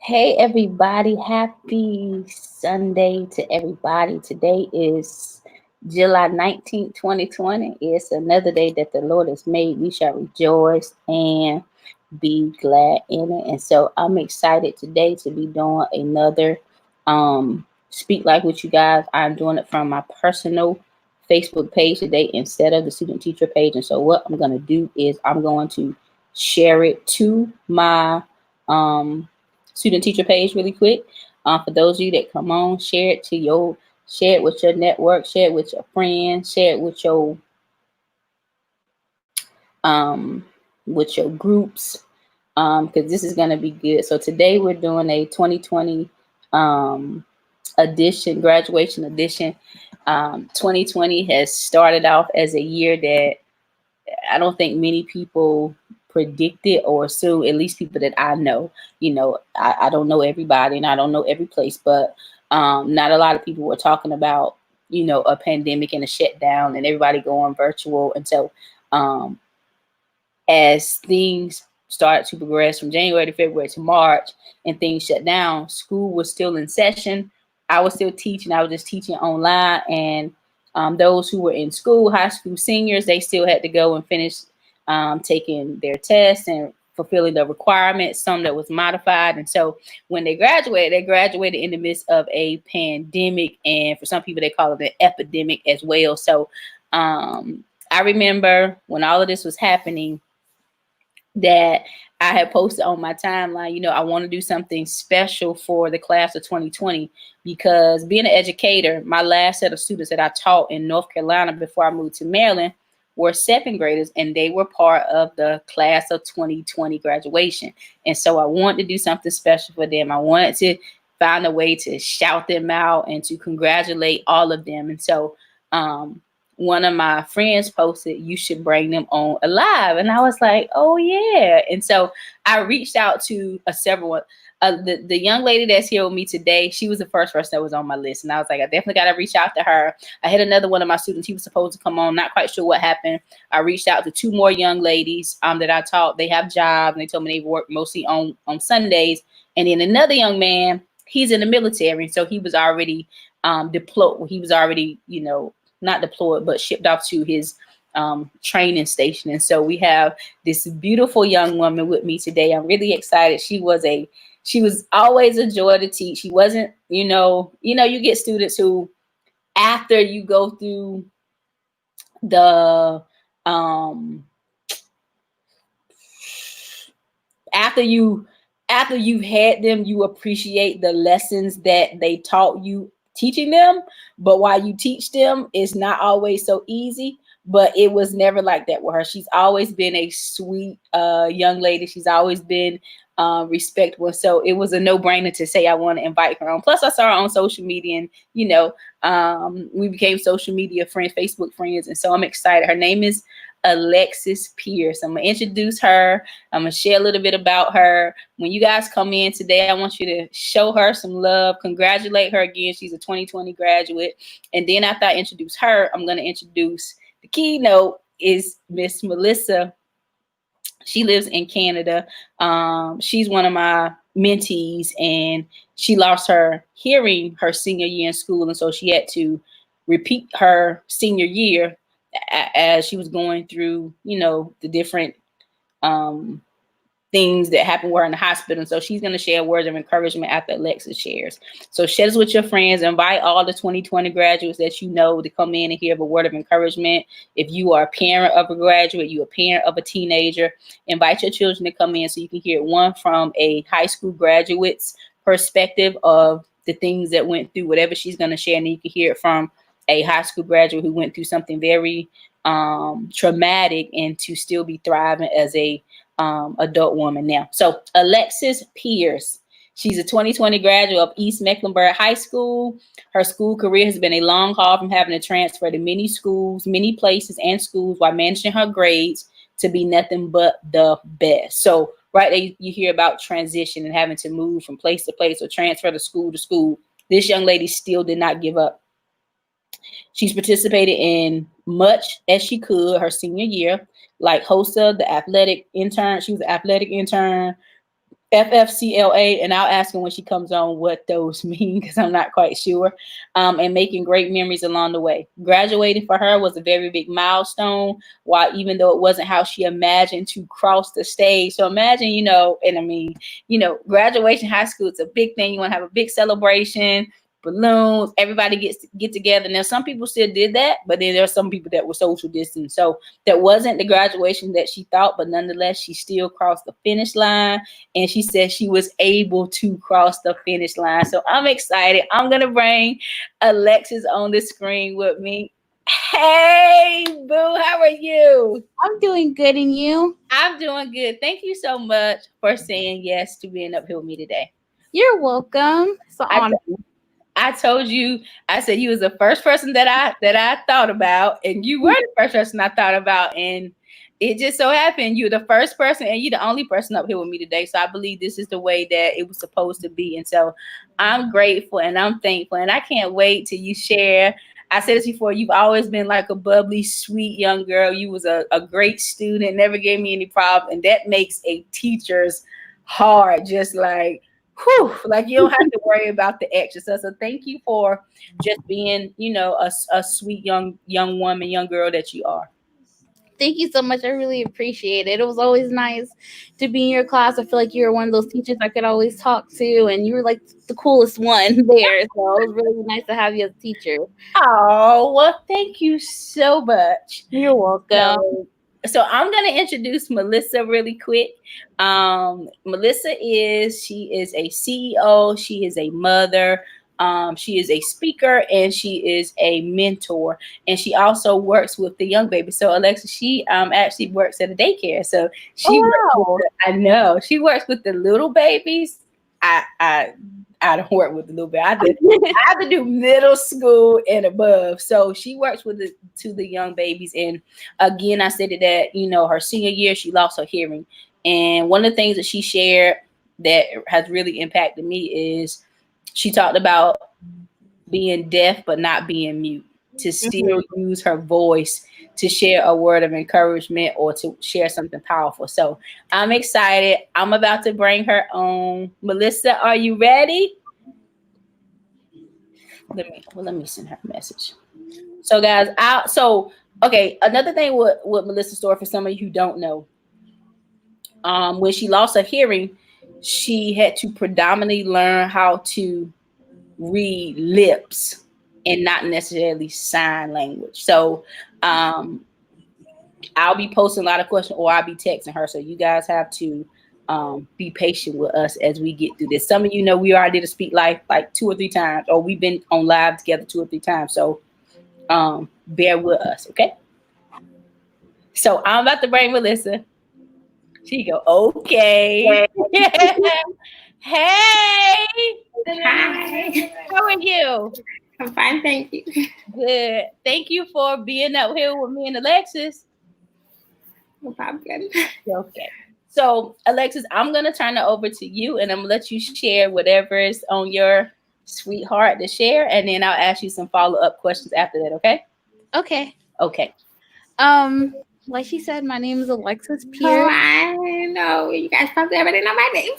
Hey everybody, happy Sunday to everybody. Today is July 19th, 2020. It's another day that the Lord has made. We shall rejoice and be glad in it. And so I'm excited today to be doing another speak like with you guys. I'm doing it from my personal Facebook page today instead of the student teacher page. And so what I'm going to do is I'm going to share it to my um student teacher page really quick. For those of you that come on, share it with your network, share it with your friends, share it um with your groups, because this is gonna be good. So today we're doing a 2020 um edition, graduation edition. 2020 has started off as a year that I don't think many people predicted or assume, at least people that I know. I don't know everybody and I don't know every place, but not a lot of people were talking about, a pandemic and a shutdown and everybody going virtual. And so um, as things started to progress from January to February to March and things shut down, school was still in session. I was still teaching. I was just teaching online. And those who were in school, high school seniors, they still had to go and finish taking their tests and fulfilling the requirements, some that was modified. And so when they graduated in the midst of a pandemic. And for some people, they call it an epidemic as well. So I remember when all of this was happening, that I had posted on my timeline, I want to do something special for the class of 2020 because being an educator, my last set of students that I taught in North Carolina before I moved to Maryland were seventh graders, and they were part of the class of 2020 graduation. And so I wanted to do something special for them. I wanted to find a way to shout them out and to congratulate all of them. And so one of my friends posted, "You should bring them on alive." And I was like, oh yeah. And so I reached out to several. The young lady that's here with me today, she was the first person that was on my list. And I was like, I definitely got to reach out to her. I had another one of my students, he was supposed to come on, not quite sure what happened. I reached out to two more young ladies that I taught. They have jobs and they told me they work mostly on Sundays. And then another young man, he's in the military. So he was already deployed. He was already, not deployed, but shipped off to his training station. And so we have this beautiful young woman with me today. I'm really excited. She was always a joy to teach. She wasn't, you get students who, after you go through the after you've had them, you appreciate the lessons that they taught you teaching them. But while you teach them, it's not always so easy. But it was never like that with her. She's always been a sweet young lady. She's always been respectful. So it was a no-brainer to say I want to invite her on. Plus, I saw her on social media, and we became social media friends, Facebook friends. And so I'm excited. Her name is Alexis Pierce. I'm gonna introduce her. I'm gonna share a little bit about her. When you guys come in today, I want you to show her some love, congratulate her again. She's a 2020 graduate. And then after I introduce her, I'm gonna introduce the keynote is Miss Melissa. She lives in Canada. She's one of my mentees, and she lost her hearing her senior year in school, and so she had to repeat her senior year as she was going through, the different things that happened with her in the hospital. And so she's going to share words of encouragement after Alexis shares. So share this with your friends. Invite all the 2020 graduates that you know to come in and hear a word of encouragement. If you are a parent of a graduate, you're a parent of a teenager, invite your children to come in so you can hear one from a high school graduate's perspective of the things that went through whatever she's going to share. And you can hear it from a high school graduate who went through something very traumatic and to still be thriving as a adult woman now. So Alexis Pierce, she's a 2020 graduate of East Mecklenburg High School. Her school career has been a long haul from having to transfer to many schools, many places and schools while managing her grades to be nothing but the best. So right there, you hear about transition and having to move from place to place or transfer to school to school. This young lady still did not give up. She's participated in much as she could her senior year, like host of the athletic intern. She was an athletic intern, FFCLA, and I'll ask her when she comes on what those mean because I'm not quite sure. And making great memories along the way. Graduating for her was a very big milestone, while even though it wasn't how she imagined to cross the stage. So imagine, and I mean, graduation high school, it's a big thing. You want to have a big celebration, balloons, everybody gets to get together. Now, some people still did that, but then there are some people that were social distance. So that wasn't the graduation that she thought, but nonetheless, she still crossed the finish line. And she said she was able to cross the finish line. So I'm excited. I'm going to bring Alexis on the screen with me. Hey, boo, how are you? I'm doing good, and you? I'm doing good. Thank you so much for saying yes to being up here with me today. You're welcome. It's an honor. I told you, I said you was the first person that I thought about, and you were the first person I thought about, and it just so happened you're the first person, and you're the only person up here with me today. So I believe this is the way that it was supposed to be, and so I'm grateful and I'm thankful, and I can't wait till you share. I said this before, you've always been like a bubbly, sweet young girl. You was a great student, never gave me any problem, and that makes a teacher's heart just like, whew, like you don't have to worry about the extra stuff. So thank you for just being, a sweet young woman, young girl that you are. Thank you so much. I really appreciate it. It was always nice to be in your class. I feel like you were one of those teachers I could always talk to, and you were like the coolest one there. So it was really nice to have you as a teacher. Oh, well, thank you so much. You're welcome. So I'm going to introduce Melissa really quick. Melissa she is a CEO. She is a mother. She is a speaker, and she is a mentor, and she also works with the young baby. So Alexa, she actually works at a daycare. So she I know she works with the little babies. I don't work with the little bit. I have to do middle school and above. So she works with the young babies. And again, I said that, her senior year, she lost her hearing. And one of the things that she shared that has really impacted me is she talked about being deaf, but not being mute, to still use her voice to share a word of encouragement or to share something powerful. So I'm excited. I'm about to bring her on. Melissa, are you ready? Let me send her a message. So guys, another thing with Melissa's story, for some of you who don't know, when she lost her hearing, she had to predominantly learn how to read lips and not necessarily sign language. So I'll be posting a lot of questions, or I'll be texting her. So you guys have to be patient with us as we get through this. Some of you know we already did a Speak Life like 2 or 3 times, or we've been on live together 2 or 3 times. So bear with us, okay? So I'm about to bring Melissa. She go, okay. Hey. Hi. How are you? I'm fine, thank you. Good. Thank you for being up here with me and Alexis. No problem. Okay. So, Alexis, I'm going to turn it over to you, and I'm going to let you share whatever is on your sweetheart to share, and then I'll ask you some follow-up questions after that, okay? Okay. Okay. Like she said, my name is Alexis Oh, Pierce. I know you guys probably already know my name.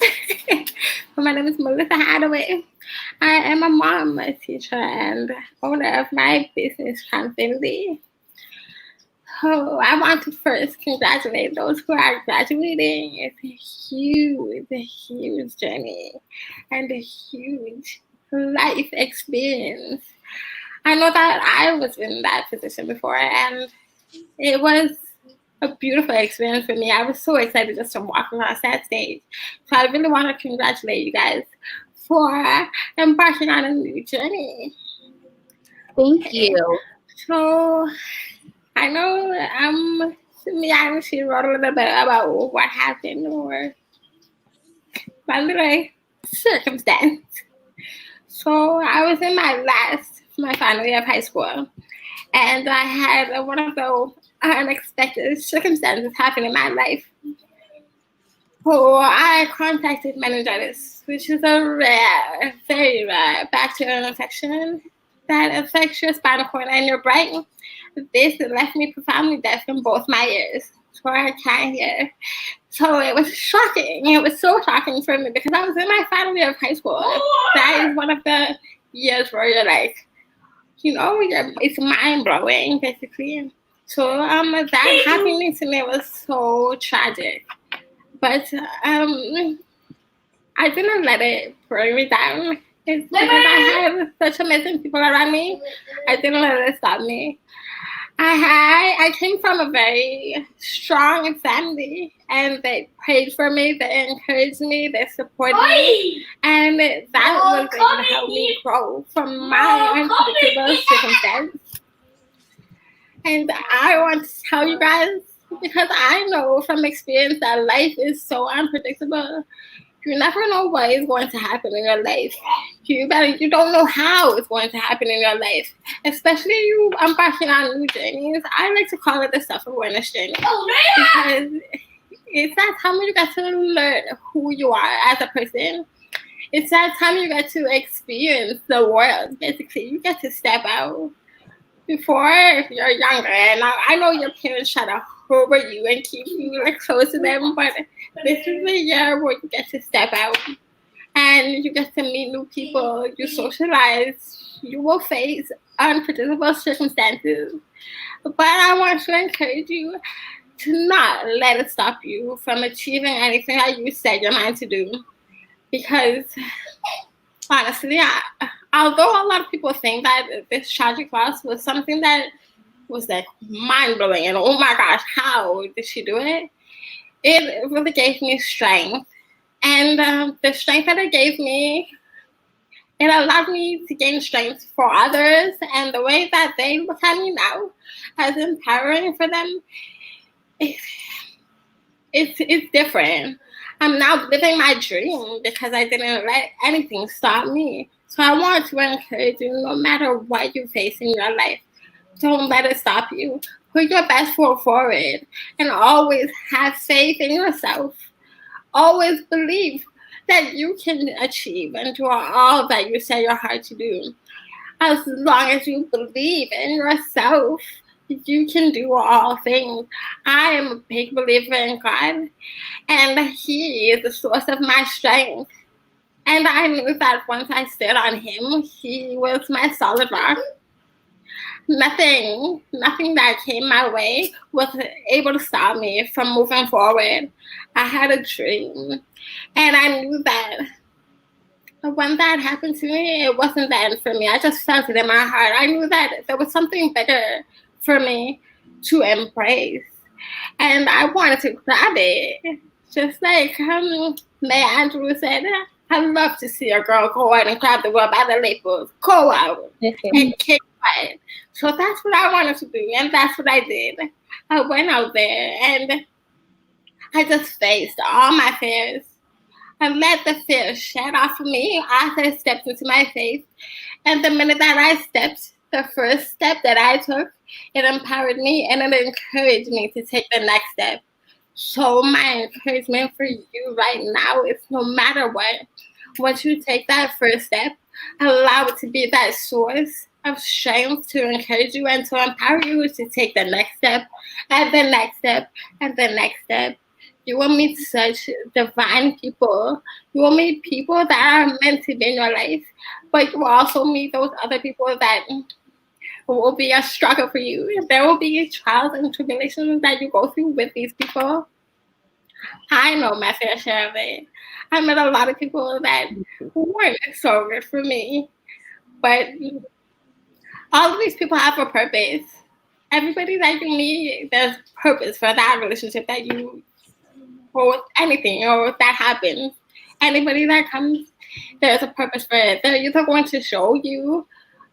But my name is Melissa Hadaway. I am a mom, a teacher, and owner of my business, Transfinity. Oh, I want to first congratulate those who are graduating. It's a huge journey and a huge life experience. I know that I was in that position before, and it was a beautiful experience for me. I was so excited just to walk across that stage. So I really want to congratulate you guys for embarking on a new journey. Thank you. So I know she wrote a little bit about what happened or my little circumstance. So I was in my final year of high school, and I had one of those unexpected circumstances happen in my life. So I contracted meningitis, which is a rare, very rare bacterial infection that affects your spinal cord and your brain. This left me profoundly deaf in both my ears. so I can't hear. So it was shocking. It was so shocking for me because I was in my final year of high school. That is one of the years where you're like, it's mind blowing, basically. So that happening to me was so tragic. But I didn't let it bring me down. It's because I had such amazing people around me. I didn't let it stop me. I came from a very strong family, and they prayed for me, they encouraged me, they supported me, and that was able to help me grow from my unpredictable circumstance. And I want to tell you guys, because I know from experience that life is so unpredictable. You never know what is going to happen in your life. You don't know how it's going to happen in your life. Especially you embarking on new journeys. I like to call it the self-awareness journey. Because it's that time when you get to learn who you are as a person. It's that time you get to experience the world. Basically, you get to step out. Before, if you're younger, and I know your parents try to over you and keep you like close to them, but this is the year where you get to step out and you get to meet new people, you socialize, you will face unpredictable circumstances. But I want to encourage you to not let it stop you from achieving anything that you set your mind to do. Because honestly, although a lot of people think that this tragic loss was something that was like mind blowing and oh my gosh, how did she do it? It really gave me strength, and the strength that it gave me, it allowed me to gain strength for others, and the way that they look at me now as empowering for them, it's different. I'm now living my dream because I didn't let anything stop me. So I want to encourage you, no matter what you face in your life, don't let it stop you. Put your best foot forward and always have faith in yourself. Always believe that you can achieve and do all that you set your heart to do. As long as you believe in yourself, you can do all things. I am a big believer in God, and He is the source of my strength. And I knew that once I stood on Him, He was my solid rock. Nothing that came my way was able to stop me from moving forward. I had a dream, and I knew that when that happened to me, it wasn't the end for me. I just felt it in my heart. I knew that there was something bigger for me to embrace, and I wanted to grab it. Just like Maya Angelou said, I love to see a girl go out and grab the world by the lapels, go out and kick butt. So that's what I wanted to do, and that's what I did. I went out there, and I just faced all my fears. I let the fear shed off of me as I stepped into my faith. And the minute that I stepped, the first step that I took, it empowered me and it encouraged me to take the next step. So my encouragement for you right now is no matter what, once you take that first step, allow it to be that source of strength to encourage you and to empower you to take the next step and the next step and the next step. You will meet such divine people. You will meet people that are meant to be in your life, but you will also meet those other people that will be a struggle for you. There will be trials and tribulations that you go through with these people. I know my fair share of it. I met a lot of people that weren't so good for me, but all of these people have a purpose. Everybody that you meet, there's purpose for that relationship that you, or anything, or that happens. Anybody that comes, there's a purpose for it. They're either going to show you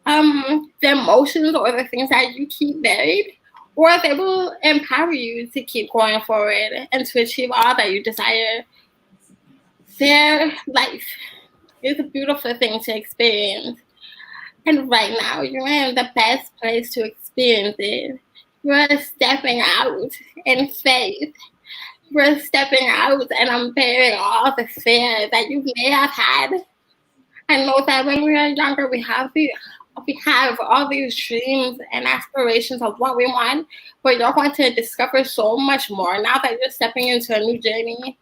the emotions or the things that you keep buried, or they will empower you to keep going forward and to achieve all that you desire. Their life is a beautiful thing to experience. And right now, you're in the best place to experience it. You're stepping out in faith. You're stepping out and unbearing all the fear that you may have had. I know that when we are younger, we have we have all these dreams and aspirations of what we want, but you're going to discover so much more now that you're stepping into a new journey.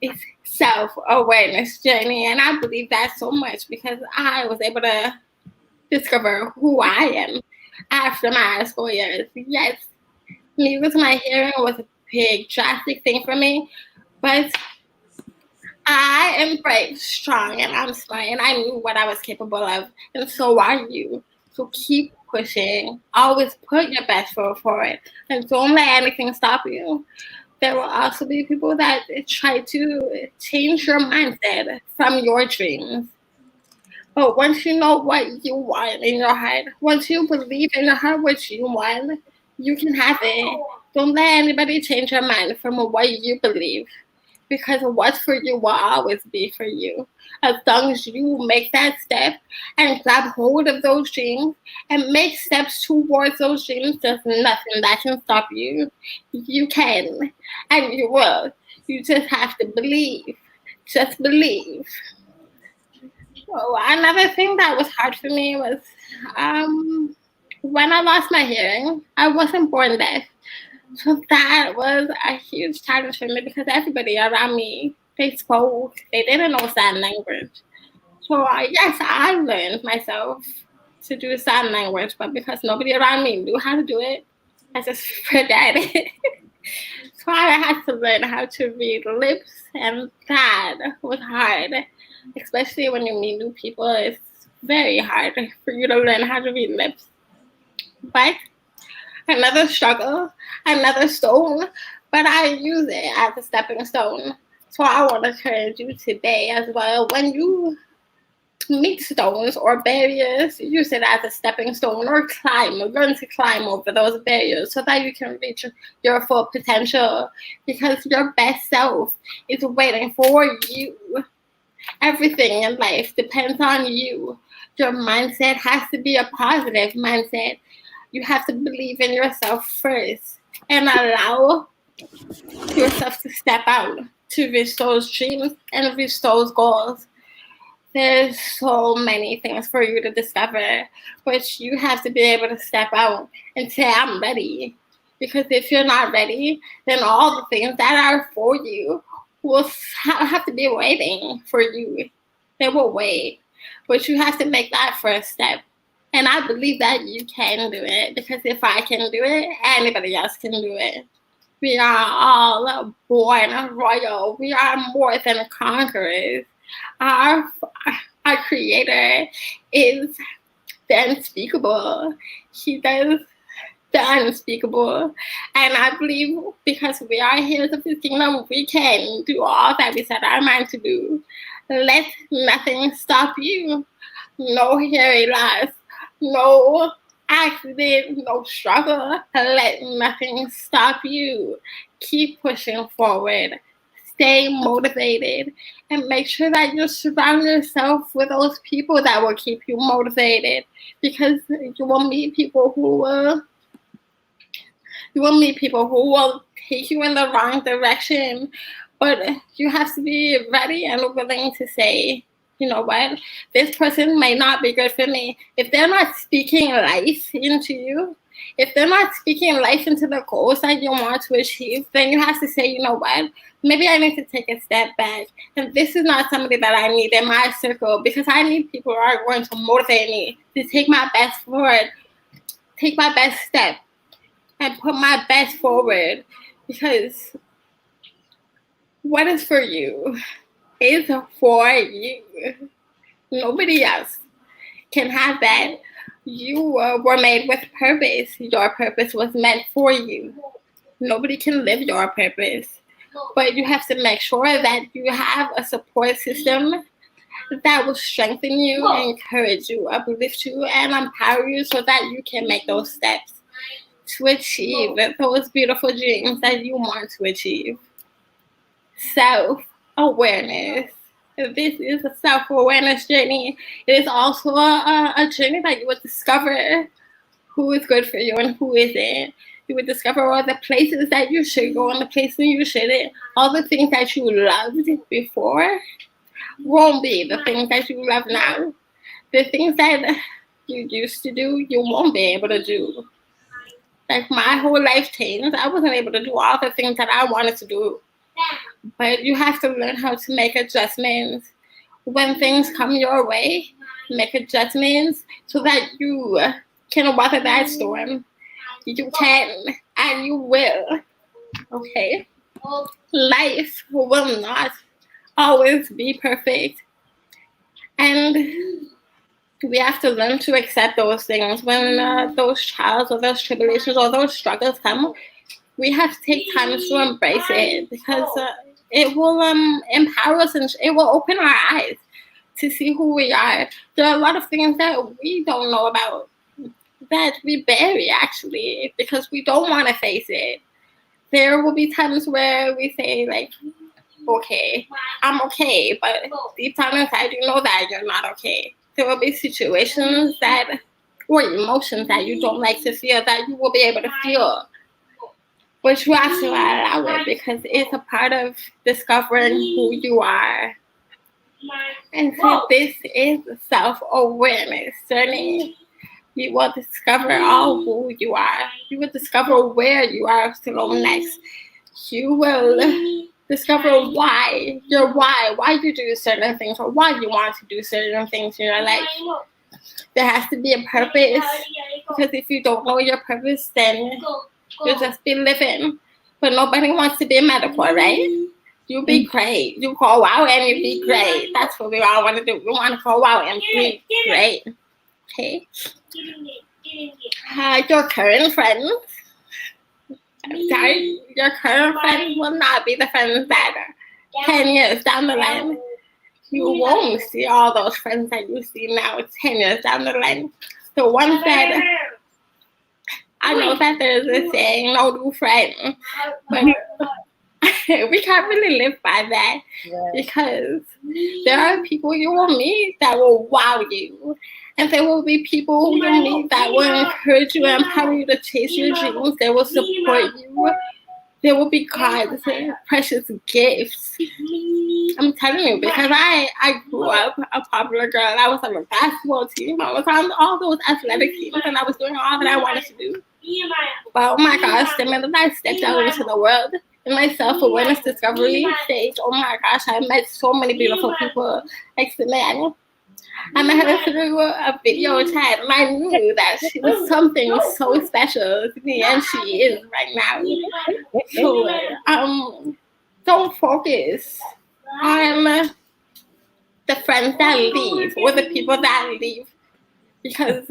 It's self-awareness journey, and I believe that so much because I was able to discover who I am after my high school years. Yes, losing my hearing was a big, drastic thing for me, but I am brave, strong, and I'm smart, and I knew what I was capable of, and so are you. So keep pushing. Always put your best foot forward, and don't let anything stop you. There will also be people that try to change your mindset from your dreams. But once you know what you want in your heart, once you believe in your heart what you want, you can have it. Don't let anybody change your mind from what you believe. Because what's for you will always be for you. As long as you make that step and grab hold of those dreams and make steps towards those dreams, there's nothing that can stop you. You can, and you will. You just have to believe. Just believe. So another thing that was hard for me was when I lost my hearing. I wasn't born deaf. So that was a huge challenge for me because everybody around me, they spoke, they didn't know sign language. So yes, I learned myself to do sign language, but because nobody around me knew how to do it, I just forgot it. So I had to learn how to read lips, and that was hard, especially when you meet new people. It's very hard for you to learn how to read lips. But another struggle, another stone, but I use it as a stepping stone. So I want to encourage you today as well. When you meet stones or barriers, use it as a stepping stone or learn to climb over those barriers so that you can reach your full potential because your best self is waiting for you. Everything in life depends on you. Your mindset has to be a positive mindset. You have to believe in yourself first and allow yourself to step out to reach those dreams and reach those goals. There's so many things for you to discover, but you have to be able to step out and say, I'm ready. Because if you're not ready, then all the things that are for you will have to be waiting for you. They will wait. But you have to make that first step. And I believe that you can do it because if I can do it, anybody else can do it. We are all born royal. We are more than conquerors. Our Creator is the unspeakable. He does the unspeakable. And I believe because we are heroes of His kingdom, we can do all that we set our mind to do. Let nothing stop you. No hearing loss, no accident, no struggle. Let nothing stop you. Keep pushing forward. Stay motivated and make sure that you surround yourself with those people that will keep you motivated because you will meet people who will take you in the wrong direction, but you have to be ready and willing to say, you know what, this person may not be good for me. If they're not speaking life into you, if they're not speaking life into the goals that you want to achieve, then you have to say, you know what, maybe I need to take a step back. And this is not somebody that I need in my circle because I need people who are going to motivate me to take my best forward, take my best step, and put my best forward because what is for you is for you. Nobody else can have that. You were made with purpose. Your purpose was meant for you. Nobody can live your purpose. But you have to make sure that you have a support system that will strengthen you, encourage you, uplift you, and empower you so that you can make those steps to achieve those beautiful dreams that you want to achieve. Self-awareness. This is a self-awareness journey. It is also a journey that you would discover who is good for you and who isn't. You would discover all the places that you should go and the places you shouldn't. All the things that you loved before won't be the things that you love now. The things that you used to do, you won't be able to do. Like, my whole life changed. I wasn't able to do all the things that I wanted to do. But you have to learn how to make adjustments. When things come your way, make adjustments so that you can weather that storm. You can, and you will. Okay? Life will not always be perfect. And we have to learn to accept those things. When those trials or those tribulations or those struggles come, we have to take time to embrace it, because it will empower us, and it will open our eyes to see who we are. There are a lot of things that we don't know about, that we bury, actually, because we don't want to face it. There will be times where we say, like, okay, I'm okay, but deep down inside, you know that you're not okay. There will be situations that, or emotions that you don't like to feel, that you will be able to feel. But you have to allow it, because it's a part of discovering who you are. And so this is self-awareness journey. You will discover all who you are. You will discover where you are to go next. You will discover why you do certain things, or why you want to do certain things in your life. There has to be a purpose, because if you don't know your purpose, then you'll just be living. But nobody wants to be medical, right? You be great. You go out and you be great. That's what we all want to do. We want to go out and be great. Okay? Your current friends, your current friends will not be the friends that are 10 years down the line. You won't see all those friends that you see now 10 years down the line. The ones that, I know that there's a saying, no new friend, but we can't really live by that, because there are people you will meet that will wow you, and there will be people you meet that will encourage you and empower you to chase your dreams. They will support you. There will be God's precious gifts. I'm telling you, because I grew up a popular girl. I was on a basketball team. I was on all those athletic teams, and I was doing all that I wanted to do. But oh my gosh, the minute I stepped out into the world, in my self-awareness discovery stage, oh my gosh, I met so many beautiful people. Like, man, I met her through a video chat, and I knew that she was something so special to me, and she is right now. So, don't focus on the friends that leave, or the people that leave, because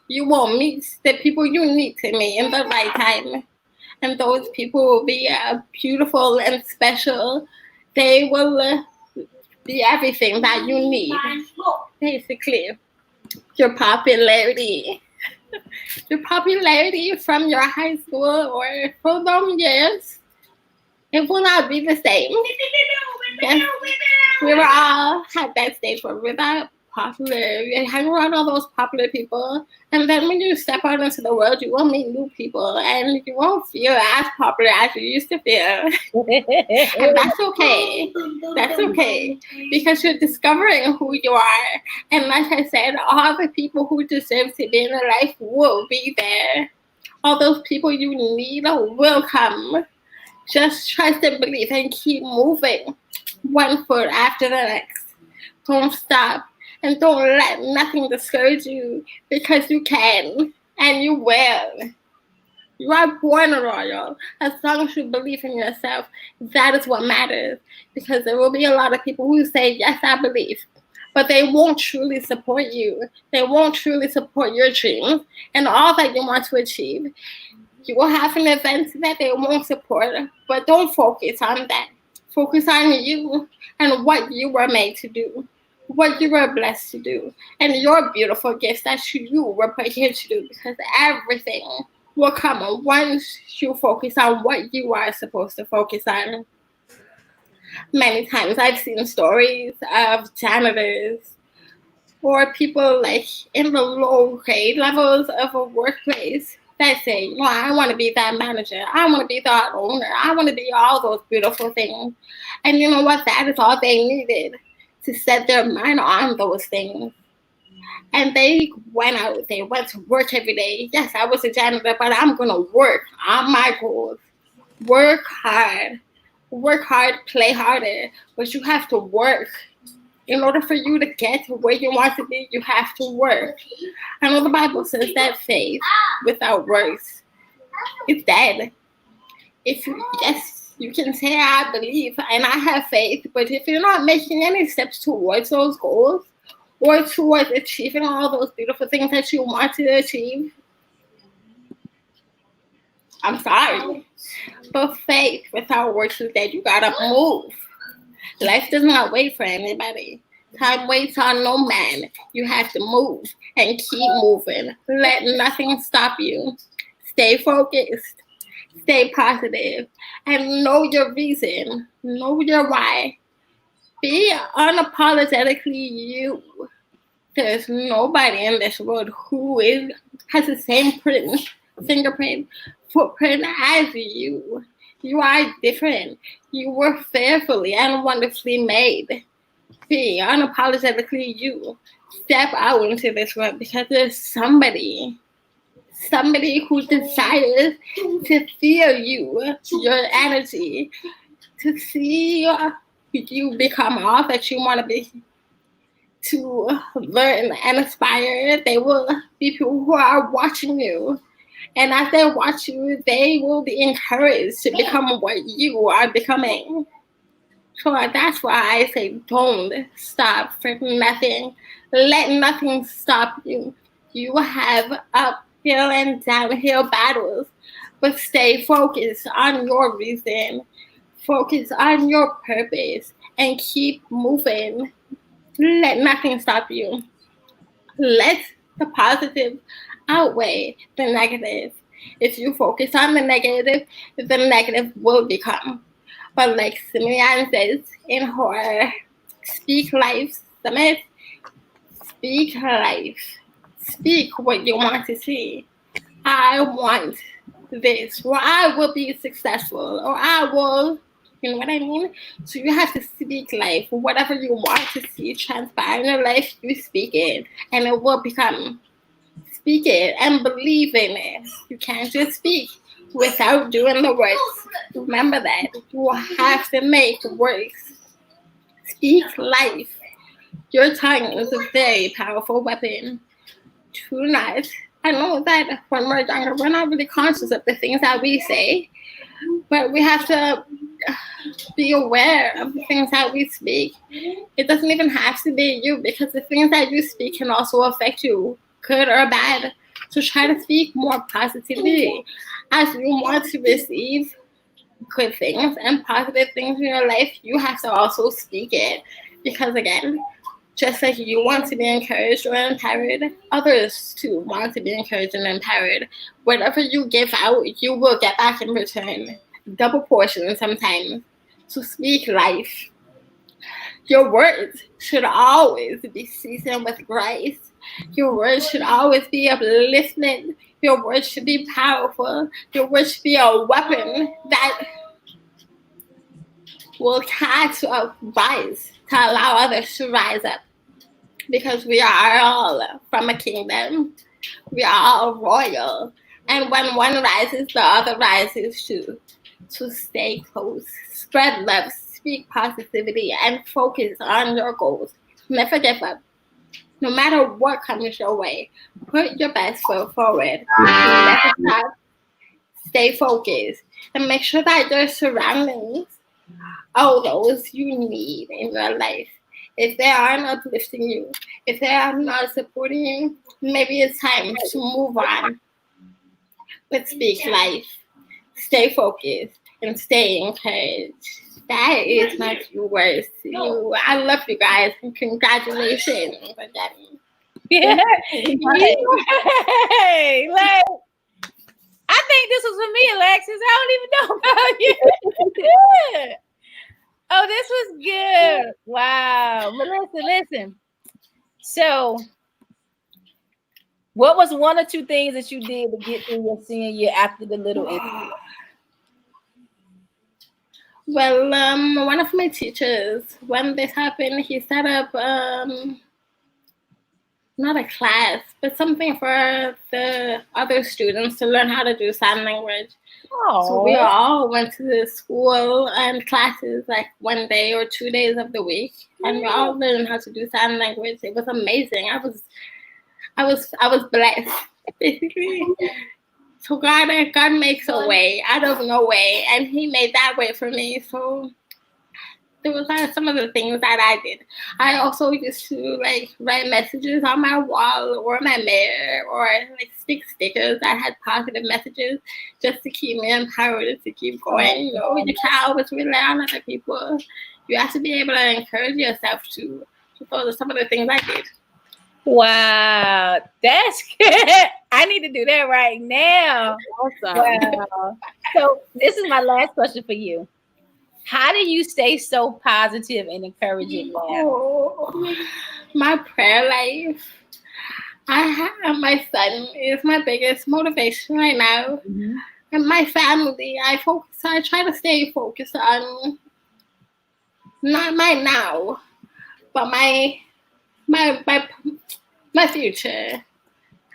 you won't meet the people you need to meet in the right time. And those people will be beautiful and special. They will be everything that you need. Basically, your popularity from your high school or from those years, it will not be the same. Yes, we were all at that stage where we're that popular. We hang around all those popular people, and then when you step out into the world, you will meet new people, and you won't feel as popular as you used to feel. And that's okay. That's okay, because you're discovering who you are. And like I said, all the people who deserve to be in your life will be there. All those people you need will come. Just trust and believe and keep moving, one foot after the next. Don't stop, and don't let nothing discourage you, because you can and you will. You are born royal. As long as you believe in yourself, that is what matters. Because there will be a lot of people who say, yes, I believe, but they won't truly support you. They won't truly support your dreams and all that you want to achieve. You will have an event that they won't support, but don't focus on that. Focus on you and what you were made to do, what you were blessed to do, and your beautiful gifts that you were put here to do, because everything will come once you focus on what you are supposed to focus on. Many times I've seen stories of janitors or people like in the low grade levels of a workplace that say, no, I want to be that manager. I want to be that owner. I want to be all those beautiful things. And you know what? That is all they needed to set their mind on those things. And they went out. They went to work every day. Yes, I was a janitor, but I'm going to work on my goals. Work hard. Work hard, play harder. But you have to work. In order for you to get to where you want to be, you have to work. I know the Bible says that faith without works is dead. If you, yes, you can say I believe and I have faith, but if you're not making any steps towards those goals or towards achieving all those beautiful things that you want to achieve, I'm sorry. But faith without works is dead. You gotta move. Life does not wait for anybody. Time waits on no man. You have to move and keep moving. Let nothing stop you. Stay focused. Stay positive. And know your reason. Know your why. Be unapologetically you. There's nobody in this world who has the same fingerprint, footprint as you. You are different. You were fearfully and wonderfully made. Be unapologetically you. Step out into this world because there's somebody who desires to feel you, your energy, to see you become all that you want to be, to learn and aspire. They will be people who are watching you. And as they watch you, they will be encouraged to become what you are becoming. So that's why I say don't stop for nothing. Let nothing stop you. You have uphill and downhill battles, but stay focused on your reason. Focus on your purpose and keep moving. Let nothing stop you. Let the positive outweigh the negative. If you focus on the negative will become. But like Simeon says in her Speak Life Summit, speak life. Speak what you want to see. I want this, or I will be successful, or I will, you know what I mean? So you have to speak life. Whatever you want to see transpire in your life, you speak it, and it will become. Speak it and believe in it. You can't just speak without doing the works. Remember that. You have to make works. Speak life. Your tongue is a very powerful weapon. Do not. I know that when we're younger, we're not really conscious of the things that we say, but we have to be aware of the things that we speak. It doesn't even have to be you, because the things that you speak can also affect you, good or bad. So try to speak more positivity as you want to receive good things and positive things in your life. You have to also speak it, because again, just like you want to be encouraged or empowered, others too want to be encouraged and empowered. Whatever you give out, you will get back in return. Double portion sometimes. So speak life. Your words should always be seasoned with grace. Your words should always be uplifting. Your words should be powerful. Your words should be a weapon that will catch a rise to allow others to rise up. Because we are all from a kingdom. We are all royal. And when one rises, the other rises too. So stay close, spread love, speak positivity, and focus on your goals. Never give up. No matter what comes your way, put your best foot forward. Never stop. Stay focused. And make sure that your surroundings are those you need in your life. If they aren't uplifting you, if they are not supporting you, maybe it's time to move on. But speak life. Stay focused and stay encouraged. That is my few words to you. I love you guys and congratulations again. Yeah. Hey, like, I think this was for me, Alexis. I don't even know about you. Oh, this was good. Wow. But listen. So, what was one or two things that you did to get through your senior year after the little incident? Well, one of my teachers, when this happened, he set up not a class, but something for the other students to learn how to do sign language. So we all went to the school and classes like 1 day or 2 days of the week, and we all learned how to do sign language. It was amazing. I was blessed, basically. So God makes a way out of no way, and He made that way for me. So there was some of the things that I did. I also used to like write messages on my wall or my mirror, or like stick stickers that had positive messages, just to keep me empowered to keep going. You know, you can't always rely on other people. You have to be able to encourage yourself too. So those are some of the things I did. Wow, that's good. I need to do that right now. Awesome. Wow. So this is my last question for you. How do you stay so positive and encouraging now? Oh, my prayer life. I have my son is my biggest motivation right now, and my family. I try to stay focused on not my now, but my future.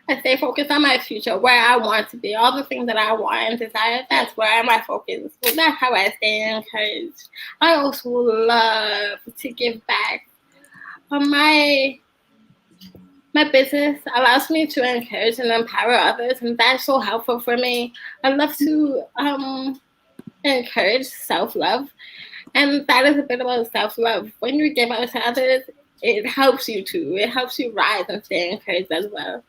I stay focused on my future, where I want to be, all the things that I want and desire. That's where my focus. So that's how I stay encouraged. I also love to give back. My business allows me to encourage and empower others, and that's so helpful for me. I love to encourage self-love, and that is a bit about self-love. When you give out to others, it helps you too. It helps you rise and stay encouraged as well.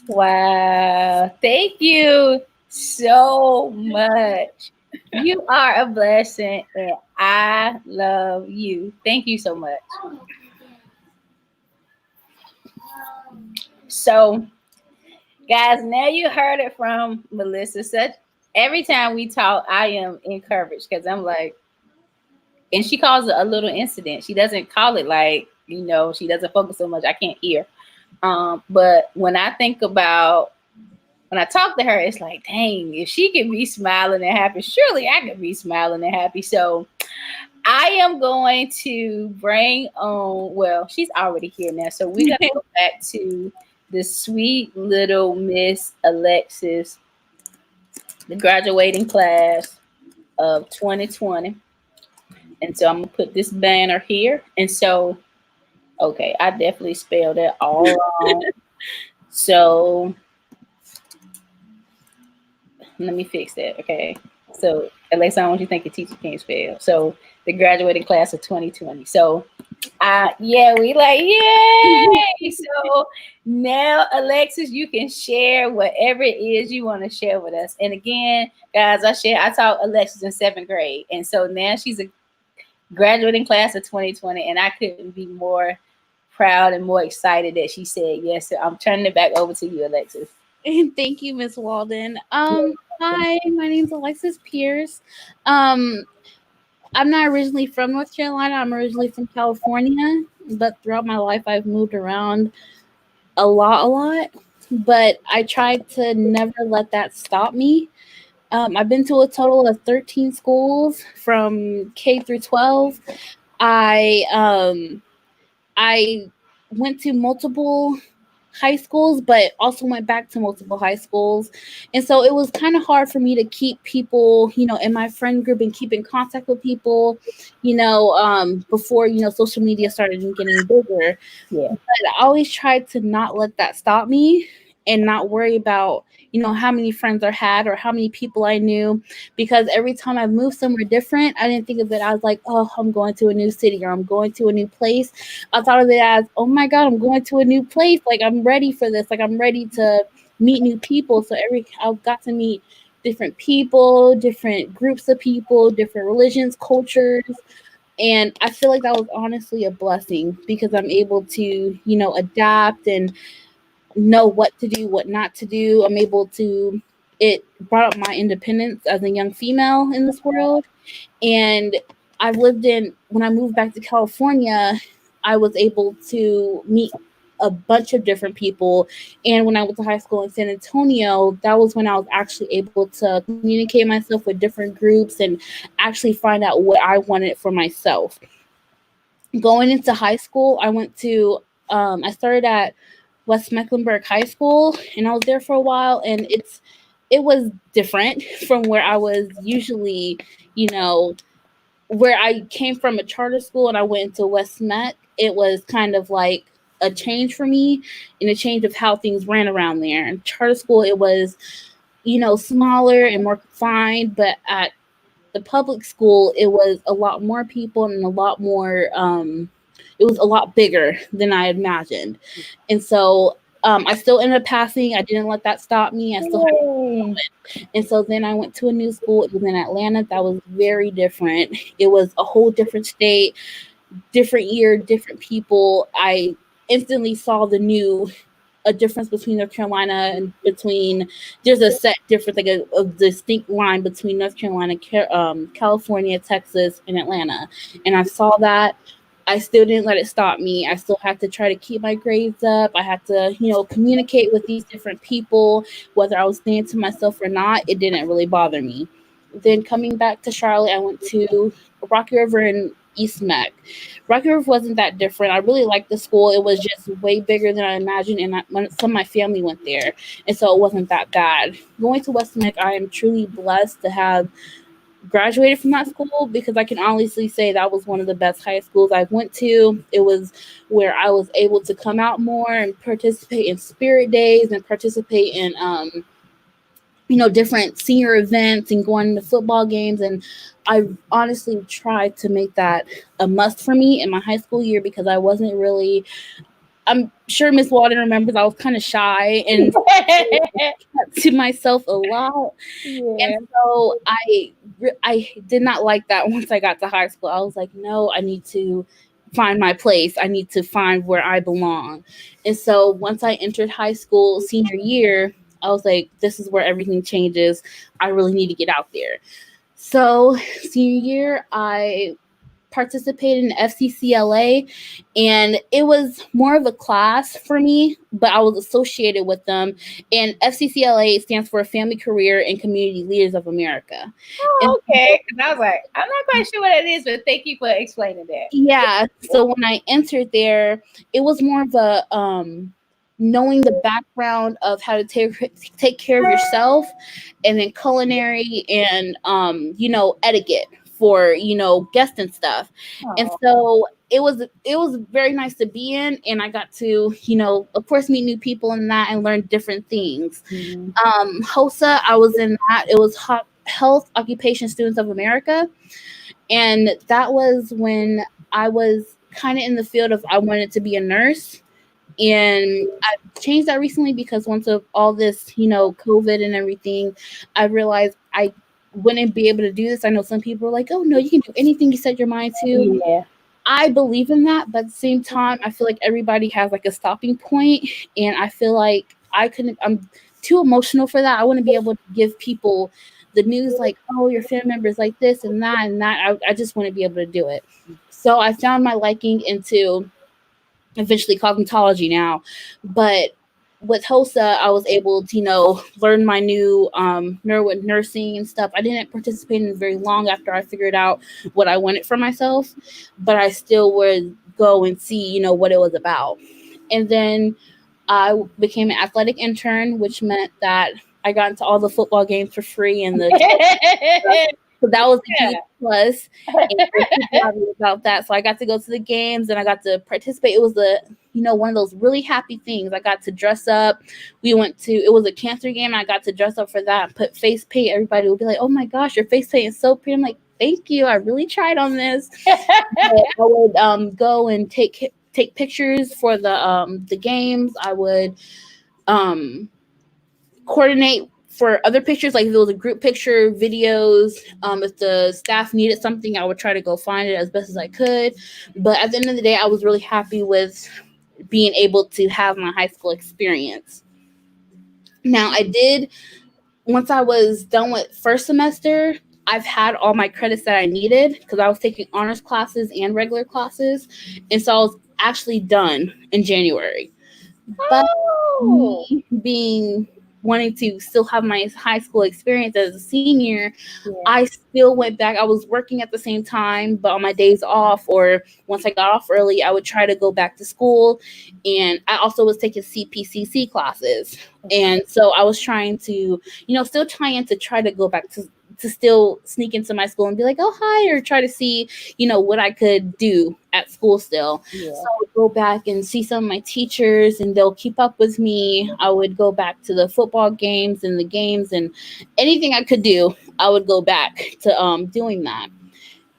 Wow. Thank you so much. You are a blessing, and I love you. Thank you so much. So, guys, now you heard it from Melissa. Every time we talk, I am encouraged because I'm like, and she calls it a little incident. She doesn't call it like, she doesn't focus so much. I can't hear. But when I talk to her, it's like, dang, if she can be smiling and happy, surely I can be smiling and happy. So I am going to bring on, well, she's already here now. So we're going to go back to the sweet little Miss Alexis, the graduating class of 2020. And so I'm going to put this banner here. And so, okay, I definitely spelled it all wrong. So let me fix that. Okay. So Alexa, I want you to think your teacher can't spell. So the graduating class of 2020. So we like, yay. So now, Alexis, you can share whatever it is you want to share with us. And again, guys, I taught Alexis in 7th grade. And so now she's a graduating class of 2020, and I couldn't be more proud and more excited that she said yes. So I'm turning it back over to you, Alexis. Thank you, Miss Walden. Hi, my name's Alexis Pierce. I'm not originally from North Carolina. I'm originally from California, but throughout my life, I've moved around a lot. But I tried to never let that stop me. I've been to a total of 13 schools from K through 12. I went to multiple high schools, but also went back to multiple high schools. And so it was kind of hard for me to keep people, in my friend group and keep in contact with people, before, social media started getting bigger. Yeah. But I always tried to not let that stop me and not worry about, how many friends I had or how many people I knew, because every time I moved somewhere different, I didn't think of it as like, oh, I'm going to a new city or I'm going to a new place. I thought of it as, oh my God, I'm going to a new place. Like, I'm ready for this. Like, I'm ready to meet new people. So I've got to meet different people, different groups of people, different religions, cultures. And I feel like that was honestly a blessing because I'm able to, adapt and know what to do, what not to do. I'm able to, it brought up my independence as a young female in this world. And when I moved back to California, I was able to meet a bunch of different people. And when I went to high school in San Antonio, that was when I was actually able to communicate myself with different groups and actually find out what I wanted for myself. Going into high school, I went to I started at West Mecklenburg High School, and I was there for a while, and it was different from where I was usually, you know, where I came from a charter school and I went into West Met. It was kind of like a change for me and a change of how things ran around there. In charter school, it was, smaller and more confined, but at the public school, it was a lot more people and a lot more, it was a lot bigger than I imagined. And so I still ended up passing. I didn't let that stop me. I still had. And so then I went to a new school. It was in Atlanta. That was very different. It was a whole different state, different year, different people. I instantly saw a difference between North Carolina and between, there's a set difference, like a distinct line between North Carolina, California, Texas, and Atlanta. And I saw that. I still didn't let it stop me. I still had to try to keep my grades up. I had to, communicate with these different people, whether I was staying to myself or not. It didn't really bother me. Then coming back to Charlotte, I went to Rocky River and East Meck. Rocky River wasn't that different. I really liked the school. It was just way bigger than I imagined, and some of my family went there, and so it wasn't that bad. Going to West Meck, I am truly blessed to have graduated from that school, because I can honestly say that was one of the best high schools I went to. It was where I was able to come out more and participate in spirit days and participate in different senior events and going to football games. And I honestly tried to make that a must for me in my high school year, because I wasn't really, I'm sure Miss Walden remembers, I was kind of shy and to myself a lot. Yeah. And so I did not like that once I got to high school. I was like, no, I need to find my place. I need to find where I belong. And so once I entered high school senior year, I was like, this is where everything changes. I really need to get out there. So senior year, I participated in FCCLA, and it was more of a class for me, but I was associated with them. And FCCLA stands for Family, Career, and Community Leaders of America. Oh, okay. Because I was like, I'm not quite sure what it is, but thank you for explaining that. Yeah. So when I entered there, it was more of a knowing the background of how to take care of yourself, and then culinary and etiquette for guests and stuff. And so it was very nice to be in, and I got to of course meet new people in that and learn different things. HOSA, I was in that. It was Health Occupation Students of America, and that was when I was kind of in the field of, I wanted to be a nurse. And I changed that recently because once of all this, COVID and everything, I realized I wouldn't be able to do this. I know some people are like, oh no, you can do anything you set your mind to. Yeah. I believe in that, but at the same time, I feel like everybody has like a stopping point, and I feel like I'm too emotional for that. I wouldn't be able to give people the news like, oh, your family members like this and that and that. I just wouldn't be able to do it. So I found my liking into eventually cosmetology now. But with HOSA, I was able to, learn my new nursing and stuff. I didn't participate in very long after I figured out what I wanted for myself, but I still would go and see, what it was about. And then I became an athletic intern, which meant that I got into all the football games for free, and so that was a huge plus. And I was super happy about that. So I got to go to the games and I got to participate. It was one of those really happy things. I got to dress up. It was a cancer game, and I got to dress up for that and put face paint. Everybody would be like, oh my gosh, your face paint is so pretty. I'm like, thank you. I really tried on this. I would go and take pictures for the games. I would coordinate for other pictures, like if it was a group picture, videos. If the staff needed something, I would try to go find it as best as I could. But at the end of the day, I was really happy with being able to have my high school experience. Now, once I was done with first semester, I've had all my credits that I needed because I was taking honors classes and regular classes. And so I was actually done in January. But me being wanting to still have my high school experience as a senior, Yeah. I still went back. I was working at the same time, but on my days off or once I got off early, I would try to go back to school. And I also was taking CPCC classes. And so I was trying to, still trying to try to go back to still sneak into my school and be like, oh, hi, or try to see, what I could do at school still. Yeah. So I would go back and see some of my teachers and they'll keep up with me. I would go back to the football games and the games and anything I could do, I would go back to doing that.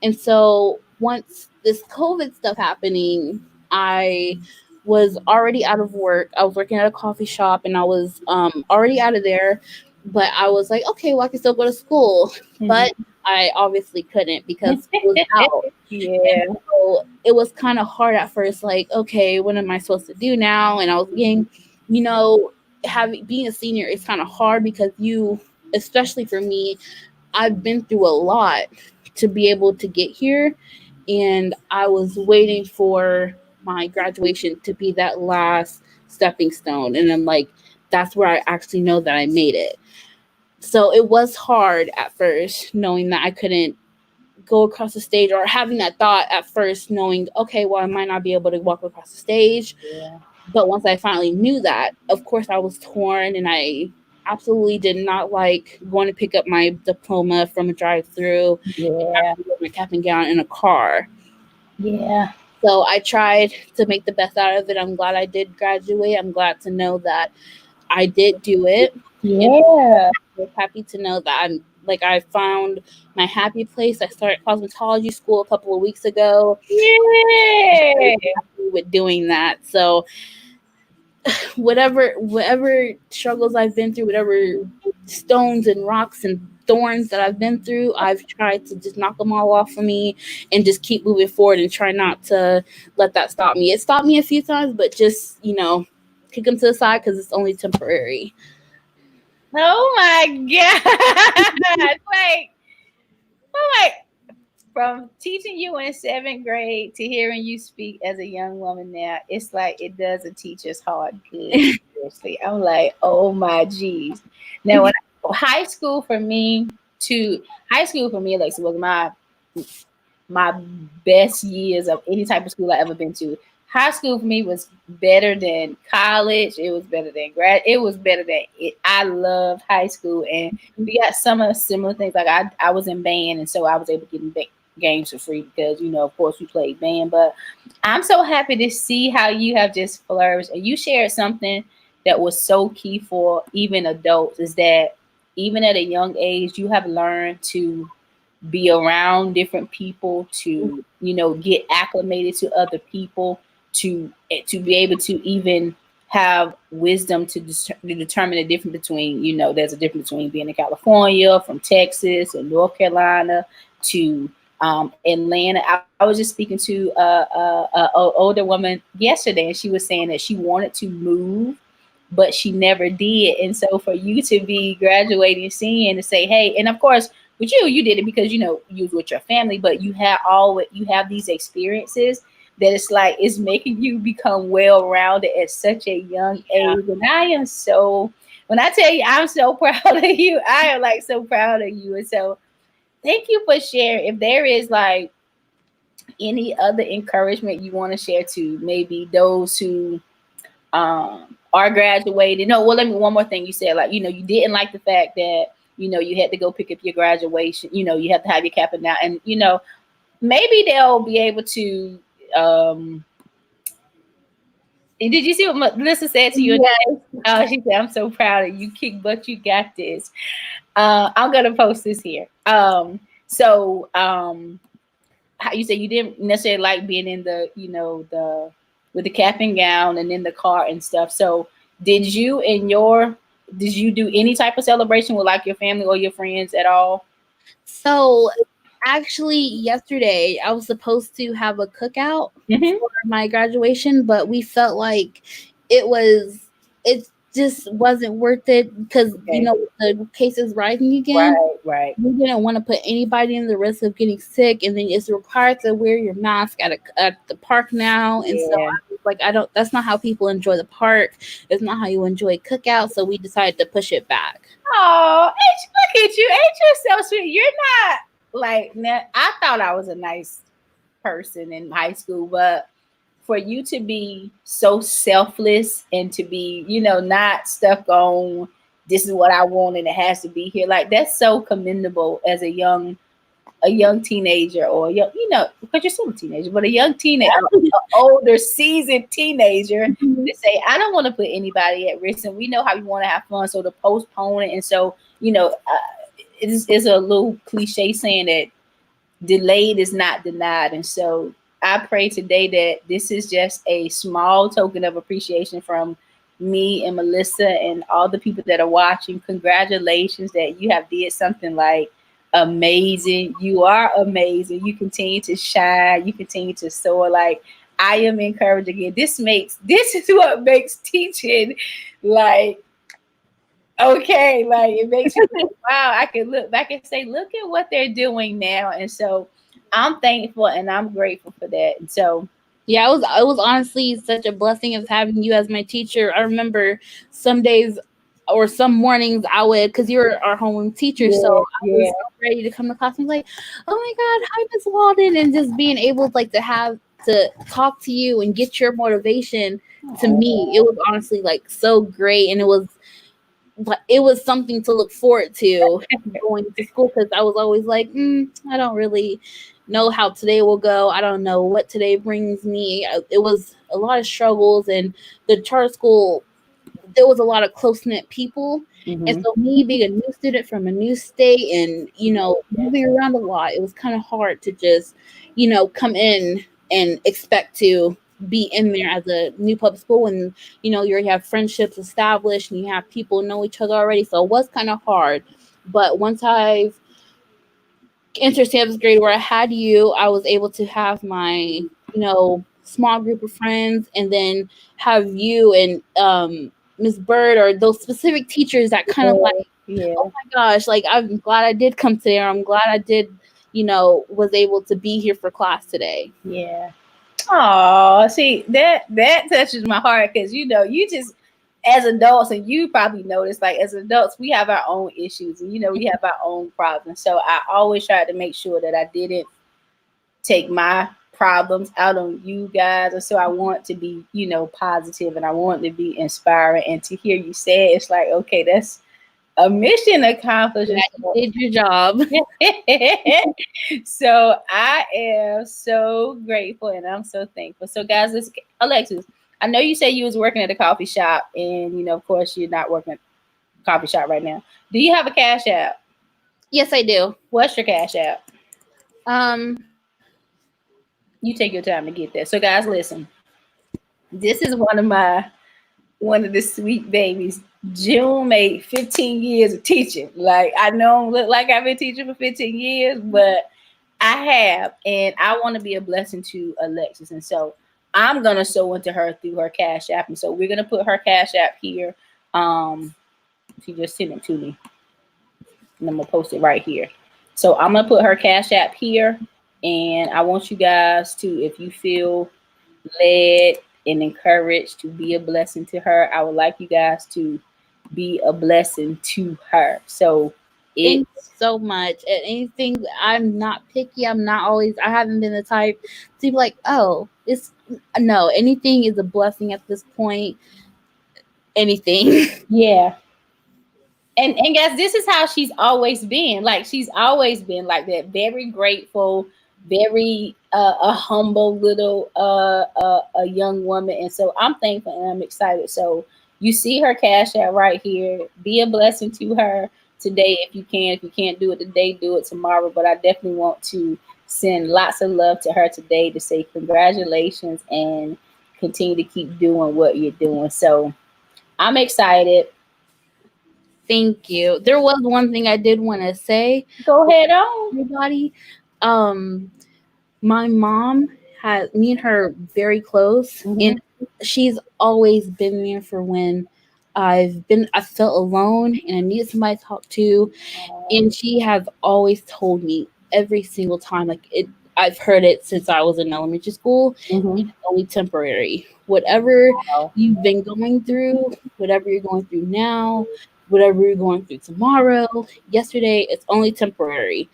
And so once this COVID stuff happening, I was already out of work. I was working at a coffee shop and I was already out of there. But I was like, okay, well, I can still go to school. But I obviously couldn't because it was out. Yeah. And so it was kind of hard at first, like, okay, what am I supposed to do now? And I was getting, being a senior is kind of hard because especially for me, I've been through a lot to be able to get here. And I was waiting for my graduation to be that last stepping stone. And I'm like, that's where I actually know that I made it. So it was hard at first, knowing that I couldn't go across the stage, or having that thought at first, knowing, okay, well, I might not be able to walk across the stage. Yeah. But once I finally knew that, of course, I was torn, and I absolutely did not like going to pick up my diploma from a drive-through, Yeah. my cap and gown in a car. Yeah. So I tried to make the best out of it. I'm glad I did graduate. I'm glad to know that I did do it. Yeah. I'm happy to know that I found my happy place. I started cosmetology school a couple of weeks ago. Yeah. With doing that. So whatever struggles I've been through, whatever stones and rocks and thorns that I've been through, I've tried to just knock them all off of me and just keep moving forward and try not to let that stop me. It stopped me a few times, but just, kick them to the side because it's only temporary. Oh my God. Like, oh my, from teaching you in 7th grade to hearing you speak as a young woman now, it's like it does a teacher's heart good. Seriously. I'm like, oh my geez. Now when high school for me Alexa, was my best years of any type of school I ever been to. High school for me was better than college. It was better than grad. It was better than it. I love high school, and we got some of the similar things. Like I was in band, and so I was able to get in games for free because of course we played band. But I'm so happy to see how you have just flourished, and you shared something that was so key for even adults is that even at a young age you have learned to be around different people, to get acclimated to other people, to be able to even have wisdom to determine the difference between, there's a difference between being in California, from Texas or North Carolina to Atlanta. I was just speaking to a older woman yesterday, and she was saying that she wanted to move, but she never did. And so for you to be graduating senior and to say, hey, and of course with you did it because you was with your family, but you have these experiences that it's like it's making you become well rounded at such a young age. And I am so, when I tell you I'm so proud of you, I am like so proud of you. And so thank you for sharing. If there is like any other encouragement you want to share to maybe those who are graduating. No, well, let me one more thing. You said like, you didn't like the fact that, you had to go pick up your graduation, you have to have your cap and down. And, maybe they'll be able to did you see what Melissa said to you? Yes. She said, I'm so proud of you, kick butt, you got this. I'm gonna post this here. So how you said you didn't necessarily like being in the, the with the cap and gown and in the car and stuff. So did you do any type of celebration with like your family or your friends at all? So actually yesterday I was supposed to have a cookout for my graduation, but we felt like it just wasn't worth it because the cases rising again. Right. We didn't want to put anybody in the risk of getting sick, and then it's required to wear your mask at the park now. And so I was like, I don't, that's not how people enjoy the park. It's not how you enjoy cookouts. So we decided to push it back. Oh, look at you. Ain't you so sweet? You're not like, now, I thought I was a nice person in high school, but for you to be so selfless and to be, not stuck on this is what I want and it has to be here, like that's so commendable as a young teenager or a young, because you're still a teenager, but a young teenager, an older, seasoned teenager Mhm. to say, I don't want to put anybody at risk, and we know how you want to have fun, so to postpone it, and so it's a little cliche saying that delayed is not denied, and so I pray today that this is just a small token of appreciation from me and Melissa and all the people that are watching. Congratulations that you have did something like amazing. You are amazing. You continue to shine. You continue to soar. Like I am encouraged again. This is what makes teaching like okay. Like it makes you think, wow, I can look back and say, look at what they're doing now. And so I'm thankful and I'm grateful for that. And so Yeah, it was honestly such a blessing of having you as my teacher. I remember some days or some mornings I would, because you're our homeroom teacher, so yeah, I was yeah, so ready to come to class and be like, "Oh my God, hi Miss Walden," and just being able like to have to talk to you and get your motivation. To me, it was honestly like so great, and it was something to look forward to going to school, because I was always like, I don't really know how today will go. I don't know what today brings me. It was a lot of struggles, and the charter school, there was a lot of close knit people. And hmm so, me being a new student from a new state and, moving around a lot, it was kind of hard to just, come in and expect to be in there as a new public school. And, you have friendships established and you have people know each other already. So, it was kind of hard. But once I've entered seventh grade where I had you, I was able to have my, small group of friends, and then have you and Miss Bird, or those specific teachers that kind of like, yeah, oh yeah, my gosh, like I'm glad I did come today, or I'm glad I did, was able to be here for class today. yeah. Oh, see that touches my heart because you just as adults, and you probably notice, like as adults, we have our own issues, and we have our own problems. So I always tried to make sure that I didn't take my problems out on you guys. And so I want to be, positive, and I want to be inspiring. And to hear you say it, it's like, okay, that's a mission accomplished. Yeah, And you did your job. so I am so grateful and I'm so thankful. So guys, Alexis, I know you said you was working at a coffee shop, and of course you're not working at a coffee shop right now. Do you have a cash app? Yes, I do. What's your cash app? Um, You take your time to get that. So guys, listen. This is one of the sweet babies. June made 15 years of teaching. Like I don't look like I've been teaching for 15 years, but I have, and I want to be a blessing to Alexis. And so I'm gonna sow into her through her cash app. And so we're gonna put her cash app here. She just sent it to me, and I'm gonna post it right here. So I'm gonna put her cash app here, and I want you guys to, if you feel led and encouraged to be a blessing to her, I would like you guys to be a blessing to her. So it Thank you so much. And anything, I'm not picky. I haven't been the type to be like, oh, it's no, anything is a blessing at this point. Anything. yeah. And guys, this is how she's always been. Like she's always been like that, very grateful, very a humble little a young woman. And so I'm thankful and I'm excited. So you see her cash out right here. Be a blessing to her today if you can. If you can't do it today, do it tomorrow. But I definitely want to send lots of love to her today to say congratulations and continue to keep doing what you're doing. So I'm excited. Thank you. There was one thing I did want to say Go for ahead on. everybody. Um, my mom had me and her very close, and Mhm. she's always been there for when I felt alone and I needed somebody to talk to, and she has always told me every single time, like it. I've heard it since I was in elementary school. Mm-hmm. It's only temporary. Whatever Wow. you've been going through, whatever you're going through now, whatever you're going through tomorrow, yesterday, it's only temporary.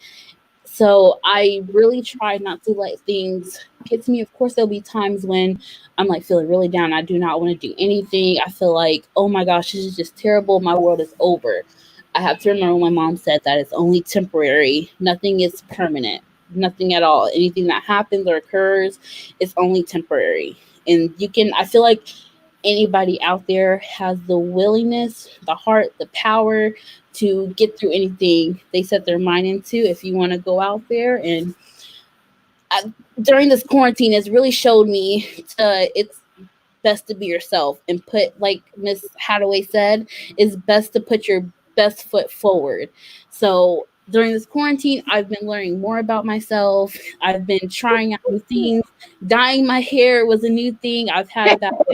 So I really try not to let things get to me. Of course, there'll be times when I'm like feeling really down. I do not want to do anything. I feel like, oh my gosh, this is just terrible. My world is over. I have to remember when my mom said that it's only temporary. Nothing is permanent. Nothing at all. Anything that happens or occurs is only temporary. And you can, I feel like anybody out there has the willingness, the heart, the power to get through anything they set their mind into. If you want to go out there and during this quarantine, it's really showed me it's best to be yourself and put, like Miss Hadaway said, it's best to put your best foot forward. So during this quarantine, I've been learning more about myself. I've been trying out new things. Dyeing my hair was a new thing. I've had about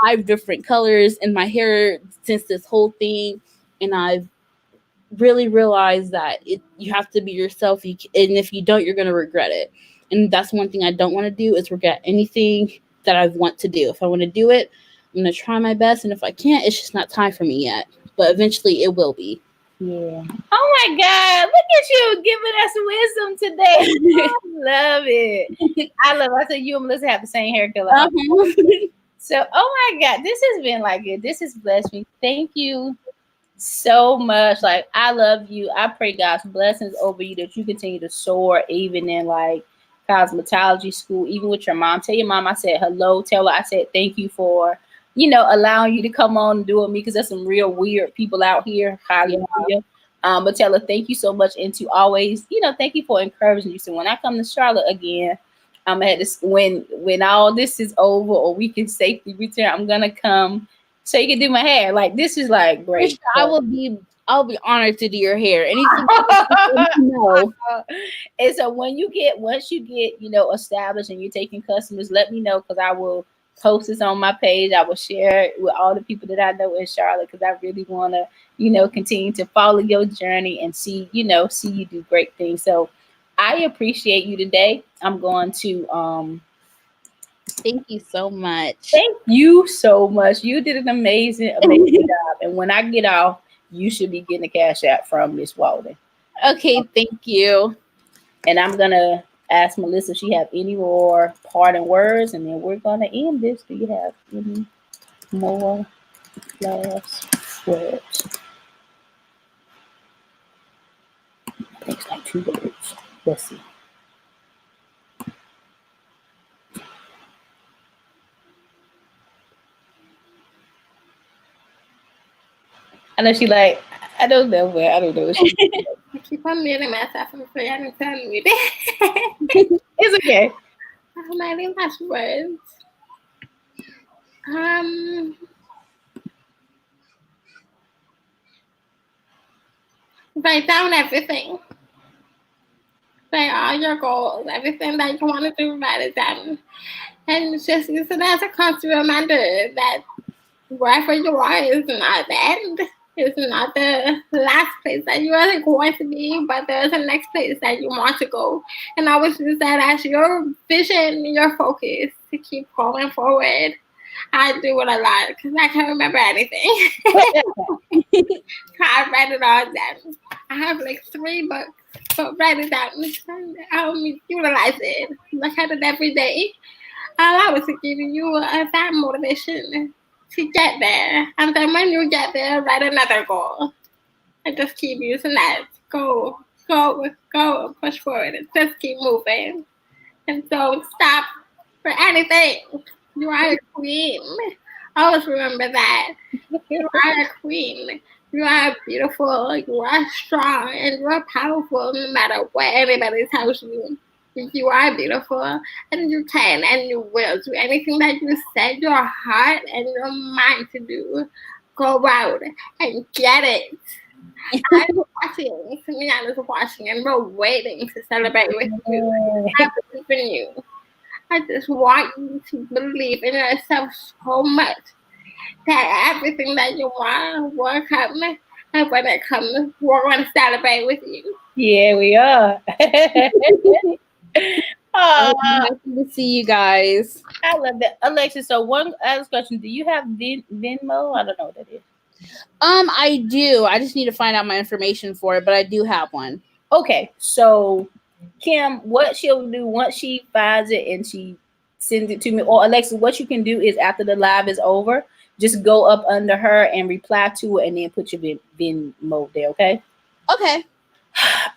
5 different colors in my hair since this whole thing, and I've really realized that you have to be yourself. And if you don't, you're going to regret it. And that's one thing I don't want to do is regret anything that I want to do. If I want to do it, I'm going to try my best. And if I can't, it's just not time for me yet. But eventually it will be. Yeah. Oh my God. Look at you giving us wisdom today. I love it. I love it. I said you and Melissa have the same hair color. So, oh my God, this has been like it. This has blessed me. Thank you so much. Like, I love you. I pray God's blessings over you that you continue to soar even in like cosmetology school, even with your mom. Tell your mom I said hello. Tell her I said thank you for, allowing you to come on and do it with me because there's some real weird people out here. Hallelujah. Yeah. But tell her thank you so much and to always, thank you for encouraging you. So when I come to Charlotte again, I'm gonna have this when all this is over or we can safely return, I'm gonna come so you can do my hair. Like this is like great. I'll be honored to do your hair. Anything And so once you get, established and you're taking customers, let me know because I will post this on my page. I will share it with all the people that I know in Charlotte because I really want to, continue to follow your journey and see you do great things. So I appreciate you today. I'm going to thank you so much. Thank you so much. You did an amazing job. And when I get off, you should be getting a cash app from Miss Walden. Okay, thank you. And I'm gonna ask Melissa if she have any more parting words, and then we're gonna end this. Do you have any more last words? I think it's like 2 words. Let's see. I know she like, I don't know, but I don't know what she I keep on muting myself and forgetting to unmute. It's okay. My name last words. Write down everything. Write all your goals, everything that you want to do, write it down. And just use it as a constant reminder that wherever you are is not the end. It's not the last place that you are going to be, but there's a next place that you want to go. And I always use that as your vision, your focus to keep going forward. I do it a lot because I can't remember anything. I write it all down. I have like 3 books, so write it down. I'll utilize it. Look at it every day. Allow it to give you that motivation to get there. And then when you get there, write another goal. And just keep using that. Go, push forward. Just keep moving. And don't stop for anything. You are a queen. Always remember that. You are a queen. You are beautiful. You are strong. And you are powerful no matter what anybody tells you. You are beautiful, and you can and you will do anything that you set your heart and your mind to do. Go out and get it. I'm watching, Samiana's watching, and we're waiting to celebrate with you. I believe in you. I just want you to believe in yourself so much that everything that you want will come. And when it comes, we're going to celebrate with you. Yeah, we are. Oh, Happy to see you guys. I love that. Alexis, so one last question. Do you have Venmo? I don't know what that is. I do. I just need to find out my information for it, but I do have one. Okay, so Kim, what she'll do once she finds it and she sends it to me, or Alexis, what you can do is after the live is over, just go up under her and reply to it, and then put your Venmo there. Okay. Okay.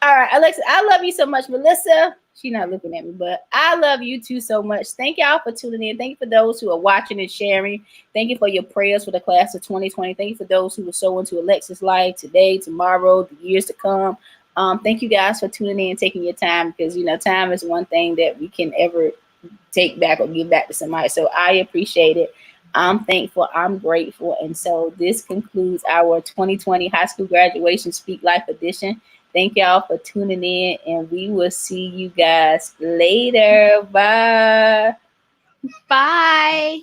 All right, Alexa, I love you so much. Melissa, she's not looking at me, but I love you too so much. Thank y'all for tuning in. Thank you for those who are watching and sharing. Thank you for your prayers for the class of 2020. Thank you for those who will sow into Alexa's life today, tomorrow, the years to come. Thank you guys for tuning in and taking your time, because time is one thing that we can ever take back or give back to somebody. So I appreciate it. I'm thankful. I'm grateful. And so this concludes our 2020 high school graduation Speak Life edition. Thank y'all for tuning in, and we will see you guys later. Bye. Bye.